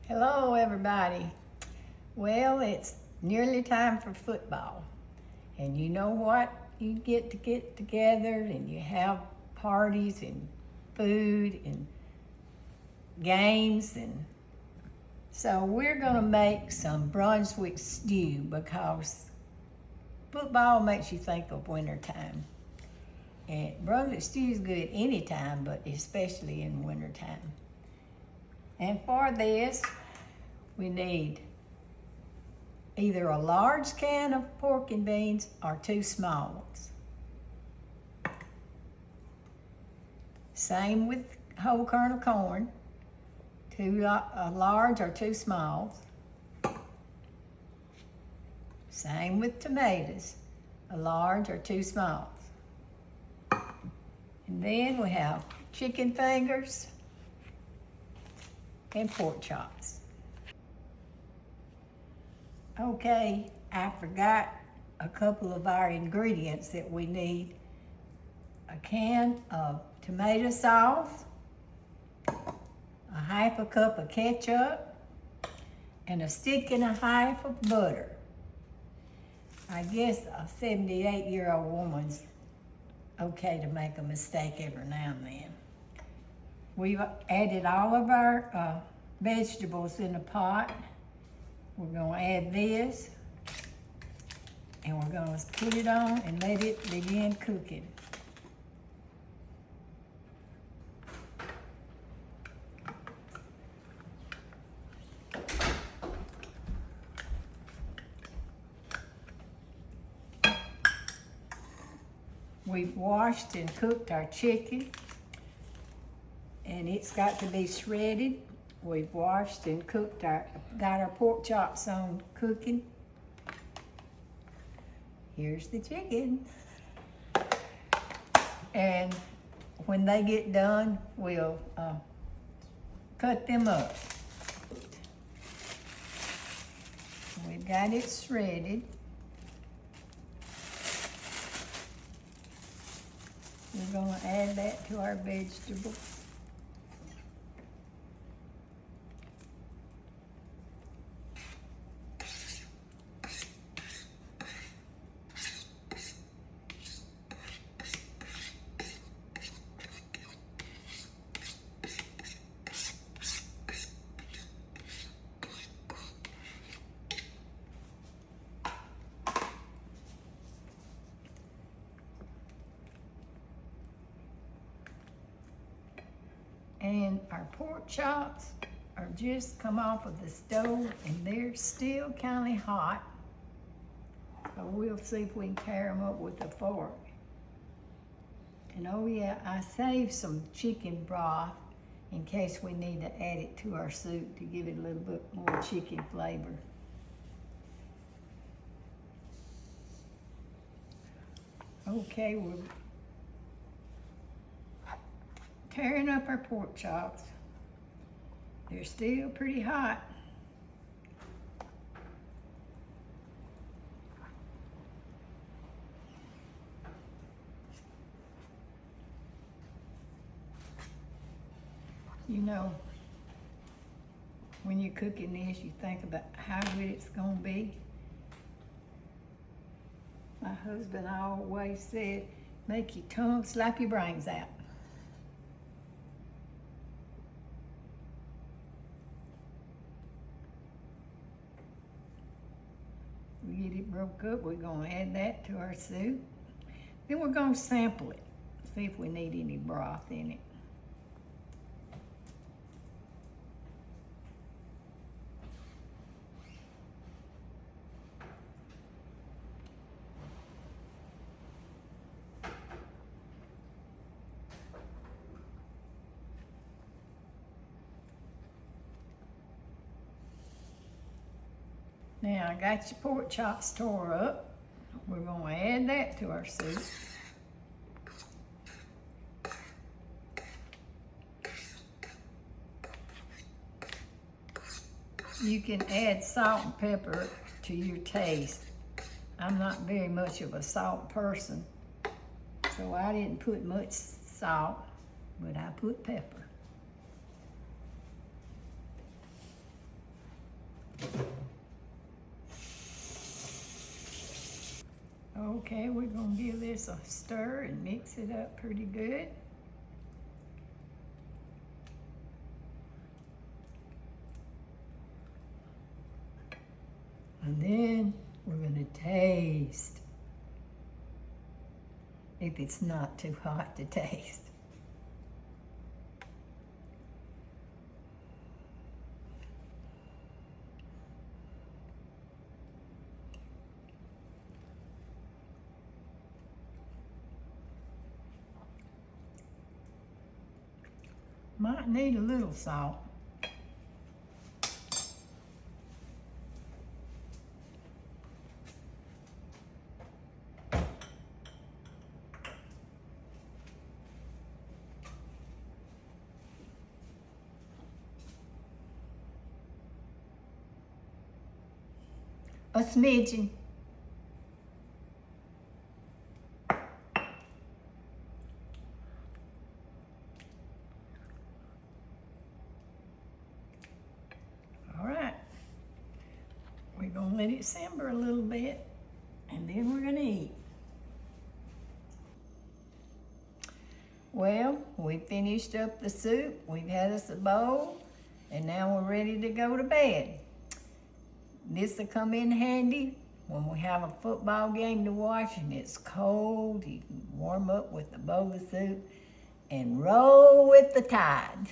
Hello, everybody. Well, it's nearly time for football. And you know what? You get together and you have parties and food and games. And so we're going to make some Brunswick stew because football makes you think of wintertime. And Brunswick stew is good anytime, but especially in wintertime. And for this, we need either a large can of pork and beans or 2 small ones. Same with whole kernel corn, a large or 2 smalls. Same with tomatoes, a large or 2 smalls. And then we have chicken fingers and pork chops. Okay, I forgot a couple of our ingredients that we need. A can of tomato sauce, a half a cup of ketchup, and a stick and a half of butter. I guess a 78-year-old woman's okay to make a mistake every now and then. We've added all of our vegetables in a pot. We're going to add this, and we're going to put it on and let it begin cooking. We've washed and cooked our chicken, and it's got to be shredded. We've washed and cooked got our pork chops on cooking. Here's the chicken. And when they get done, we'll cut them up. We've got it shredded. We're going to add that to our vegetables. And our pork chops are just come off of the stove and they're still kind of hot. So we'll see if we can tear them up with a fork. And oh yeah, I saved some chicken broth in case we need to add it to our soup to give it a little bit more chicken flavor. Okay, we're tearing up our pork chops. They're still pretty hot. You know, when you're cooking this, you think about how good it's gonna be. My husband always said, make your tongue slap your brains out. We get it broke up, we're gonna add that to our soup. Then we're gonna sample it, see if we need any broth in it. Now I got your pork chops tore up. We're gonna add that to our soup. You can add salt and pepper to your taste. I'm not very much of a salt person, so I didn't put much salt, but I put pepper. Okay, we're gonna give this a stir and mix it up pretty good. And then we're gonna taste if it's not too hot to taste. Might need a little salt. A smidgen. All right, we're gonna let it simmer a little bit and then we're gonna eat. Well, we finished up the soup, we've had us a bowl, and now we're ready to go to bed. This will come in handy when we have a football game to watch and it's cold. You can warm up with a bowl of soup and roll with the tide.